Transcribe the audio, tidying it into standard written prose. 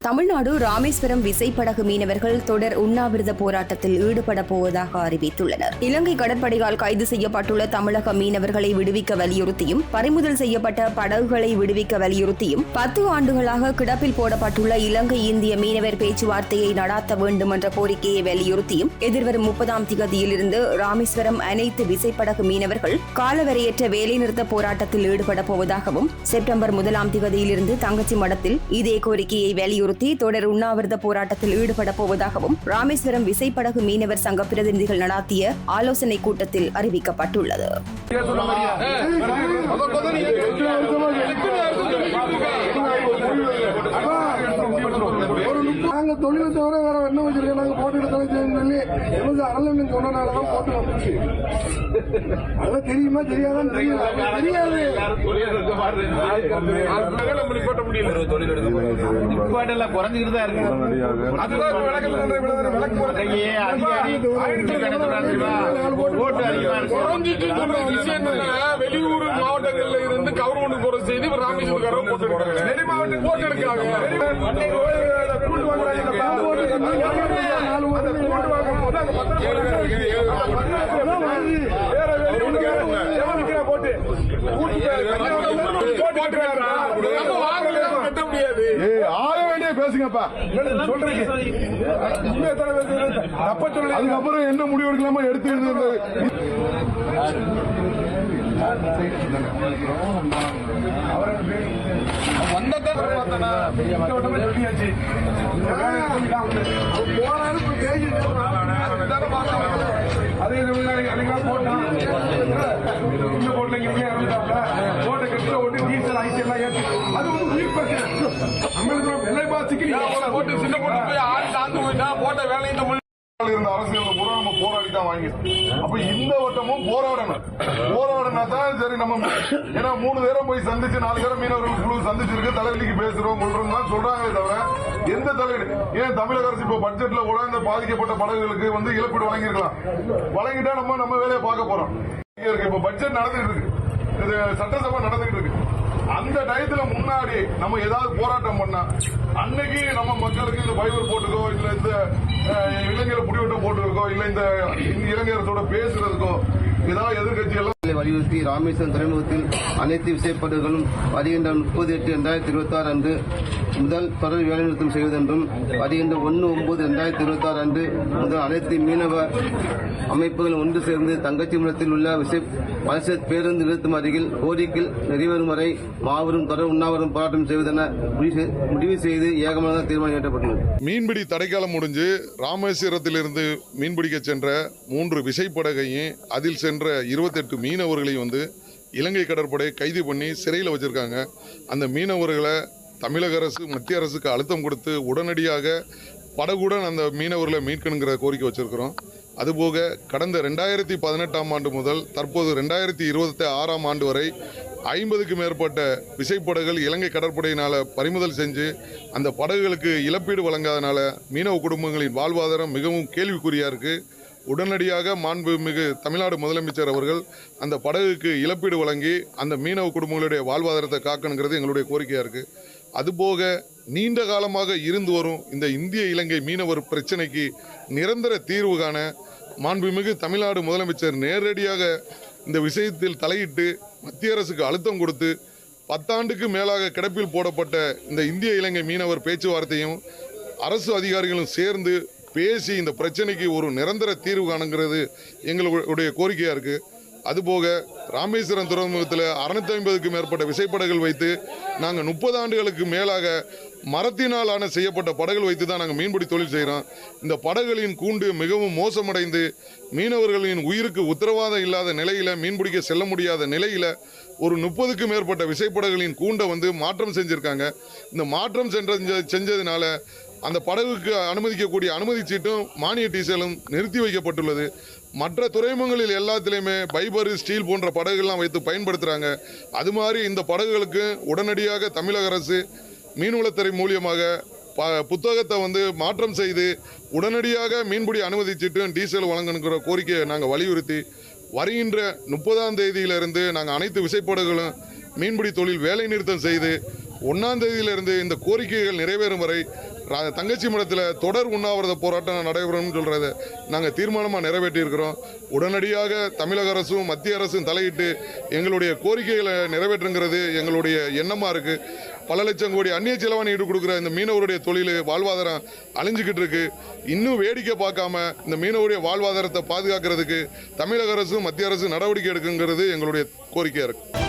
தமிழ்நாடு ராமேஸ்வரம் விசைப்படகு மீனவர்கள் தொடர் உண்ணாவிரத போராட்டத்தில் ஈடுபட போவதாக அறிவித்துள்ளனர். இலங்கை கடற்படையால் கைது செய்யப்பட்டுள்ள தமிழக மீனவர்களை விடுவிக்க வலியுறுத்தியும் பறிமுதல் செய்யப்பட்ட படகுகளை விடுவிக்க வலியுறுத்தியும் 10 ஆண்டுகளாக கிடப்பில் போடப்பட்டுள்ள இலங்கை இந்திய மீனவர் பேச்சுவார்த்தையை நடாத்த வேண்டும் என்ற கோரிக்கையை வலியுறுத்தியும் எதிர்வரும் 30ஆம் திகதியிலிருந்து ராமேஸ்வரம் அனைத்து விசைப்படகு மீனவர்கள் காலவரையற்ற வேலைநிறுத்த போராட்டத்தில் ஈடுபட போவதாகவும் செப்டம்பர் 1ஆம் திகதியிலிருந்து தங்கச்சி மடத்தில் இதே கோரிக்கையை வலியுறுத்தி தொடர் உண்ணாவிரத போராட்டத்தில் ஈடுபட போவதாகவும் ராமேஸ்வரம் விசைப்படகு மீனவர் சங்க பிரதிநிதிகள் நடாத்திய ஆலோசனை கூட்டத்தில் அறிவிக்கப்பட்டுள்ளது. நாங்க தொழிலை தவிர வேற என்ன வச்சிருக்கோம், நாங்க போட்டு எடுத்தாலும் சொல்லி எங்களுக்கு அரளன்னு சொன்னனாலதான் போட்டு வந்துச்சு. அதெல்லாம் தெரியுமா தெரியாதான்னு தெரியல, தெரியாது. குறைஞ்சிட்டு தான் இருக்கு. வெளியூர் மாவட்டங்கள்ல இருந்து கவர்மெண்ட் போற செய்தி ராமேஸ்வரம் போட்டு எடுக்காங்க. பேசுங்கப்பா, அதுக்கப்புறம் என்ன முடிவு எடுக்கலாமோ எடுத்து அரசியல் பூரா நம்ம போராடி தான் வாங்கி, அப்ப இந்த வட்டமும் போராடணும் தான் சரி. நம்ம ஏன்னா 3 தடவை போய் சந்திச்சு 4 தடவை மீனவர்கள் குழு சந்திச்சிருக்கு, தலைவலிக்கு பேசுறோம் கொள்றோம் சொல்றாங்களே தவிர எந்த தலைவர் ஏன் தமிழக அரசு இப்ப பட்ஜெட்ல கூட இந்த பாதிக்கப்பட்ட படகுகளுக்கு இழப்பீடு வழங்கிருக்கலாம். வழங்கிட்டா நம்ம வேலையை பார்க்க போறோம். இப்ப பட்ஜெட் நடந்துட்டு இருக்கு, இது சட்டசபை நடந்துட்டு இருக்கு. அந்த டயத்துல முன்னாடி நம்ம ஏதாவது போராட்டம் பண்ணா அன்னைக்கு நம்ம மக்களுக்கு இந்த பைபர் போட்டுக்கோ இல்ல இந்த இளைஞர் முடிவட்டம் போட்டுருக்கோ இல்ல இந்த இளைஞரத்தோட பேசுறதுக்கோ ஏதாவது எதிர்கட்சி எல்லாம் வலியுறுத்தி ராமேஸ்வரம் துறைமுகத்தில் அனைத்து விசைப்படகுகளும் வருகின்ற 30/8/2026 அன்று முதல் தொடர் வேலைநிறுத்தம் செய்வதென்றும் வருகின்ற 1/9/2026 அன்று முதல் அனைத்து மீனவ அமைப்புகள் ஒன்று சேர்ந்து தங்கச்சிமடத்தில் உள்ள பரிசத் பேருந்து நிறுத்தம் அருகில் கோரிக்கை நிறைவேறும் வரை மாபெரும் தொடர் உண்ணாவிரதம் போராட்டம் செய்வதென முடிவு செய்து ஏகமனதாக தீர்மானம் ஏற்றப்பட்டுள்ளது. மீன்பிடி தடைக்காலம் முடிஞ்சு ராமேஸ்வரத்திலிருந்து மீன்பிடிக்க சென்ற 3 விசைப்படகையும் அதில் சென்ற 28 மீனவர்களையும் இலங்கை கடற்படை கைது பண்ணி சிறையில் வச்சிருக்காங்க. அந்த மீனவர்களை தமிழக அரசு மத்திய அரசுக்கு அழுத்தம் கொடுத்து உடனடியாக படகுடன் அந்த மீனவர்களை மீட்கணுங்கிற கோரிக்கை வச்சிருக்கிறோம். அதுபோக கடந்த 2018ஆம் ஆண்டு முதல் தற்போது 2026ஆம் ஆண்டு வரை 50க்கும் மேற்பட்ட விசைப்படகுகள் இலங்கை கடற்படையினால் பறிமுதல் செஞ்சு அந்த படகுகளுக்கு இழப்பீடு வழங்காதனால மீனவ குடும்பங்களின் வாழ்வாதாரம் மிகவும் கேள்விக்குறியாக இருக்குது. உடனடியாக மாண்புமிகு தமிழ்நாடு முதலமைச்சர் அவர்கள் அந்த படகுக்கு இழப்பீடு வழங்கி அந்த மீனவ குடும்பங்களுடைய வாழ்வாதாரத்தை காக்கணுங்கிறது எங்களுடைய கோரிக்கையாக இருக்குது. அதுபோக நீண்ட காலமாக இருந்து வரும் இந்த இந்திய இலங்கை மீனவர் பிரச்சனைக்கு நிரந்தர தீர்வு காண மாண்புமிகு தமிழ்நாடு முதலமைச்சர் நேரடியாக இந்த விஷயத்தில் தலையிட்டு மத்திய அரசுக்கு அழுத்தம் கொடுத்து 10 ஆண்டுக்கு மேலாக கிடப்பில் போடப்பட்ட இந்த இந்திய இலங்கை மீனவர் பேச்சுவார்த்தையும் அரசு அதிகாரிகளும் சேர்ந்து பேசி இந்த பிரச்சனைக்கு ஒரு நிரந்தர தீர்வு காணுங்கிறது எங்களுடைய கோரிக்கையாக இருக்குது. அதுபோக ராமேஸ்வரம் துறைமுகத்தில் 650க்கும் மேற்பட்ட விசைப்படகுகள் வைத்து நாங்கள் 30 ஆண்டுகளுக்கு மேலாக மரத்தினாலான செய்யப்பட்ட படகுகள் வைத்து தான் நாங்கள் மீன்பிடி தொழில் செய்கிறோம். இந்த படகுகளின் கூண்டு மிகவும் மோசமடைந்து மீனவர்களின் உயிருக்கு உத்தரவாதம் இல்லாத நிலையில் மீன்பிடிக்க செல்ல முடியாத நிலையில் ஒரு 30க்கும் மேற்பட்ட விசைப்படகுகளின் கூண்டை மாற்றம் செஞ்சுருக்காங்க. இந்த மாற்றம் செஞ்சதுனால அந்த படகுக்கு அனுமதிக்கக்கூடிய அனுமதி சீட்டும் மானிய டீசலும் நிறுத்தி வைக்கப்பட்டுள்ளது. மற்ற துறைமுகங்களில் எல்லாத்திலையுமே பைபர் ஸ்டீல் போன்ற படகுகள்லாம் வைத்து பயன்படுத்துகிறாங்க. அது மாதிரி இந்த படகுகளுக்கு உடனடியாக தமிழக அரசு மீன்வளத்துறை மூலியமாக புத்தகத்தை மாற்றம் செய்து உடனடியாக மீன்பிடி அனுமதி சீட்டும் டீசல் வழங்கணுங்கிற கோரிக்கையை நாங்கள் வலியுறுத்தி வருகின்ற 30ஆம் தேதியிலிருந்து நாங்கள் அனைத்து விசைப்படகுகளும் மீன்பிடி தொழில் வேலை நிறுத்தம் செய்து 1ஆம் தேதியிலிருந்து இந்த கோரிக்கைகள் நிறைவேறும் வரை தங்கச்சி மடத்தில் தொடர் உண்ணாவிரத போராட்டம் நடைபெறும்னு சொல்கிறத நாங்கள் தீர்மானமாக நிறைவேற்றியிருக்கிறோம். உடனடியாக தமிழக அரசும் மத்திய அரசும் தலையிட்டு எங்களுடைய கோரிக்கைகளை நிறைவேற்றுங்கிறது எங்களுடைய எண்ணமாக இருக்குது. பல லட்சம் கோடி அந்நிய செலவாணி ஈடு கொடுக்குற இந்த மீனவருடைய தொழில் வாழ்வாதாரம் அழிஞ்சிக்கிட்டு இருக்கு. இன்னும் வேடிக்கை பார்க்காம இந்த மீனவருடைய வாழ்வாதாரத்தை பாதுகாக்கிறதுக்கு தமிழக அரசும் மத்திய அரசும் நடவடிக்கை எடுக்குங்கிறது எங்களுடைய கோரிக்கையாக இருக்குது.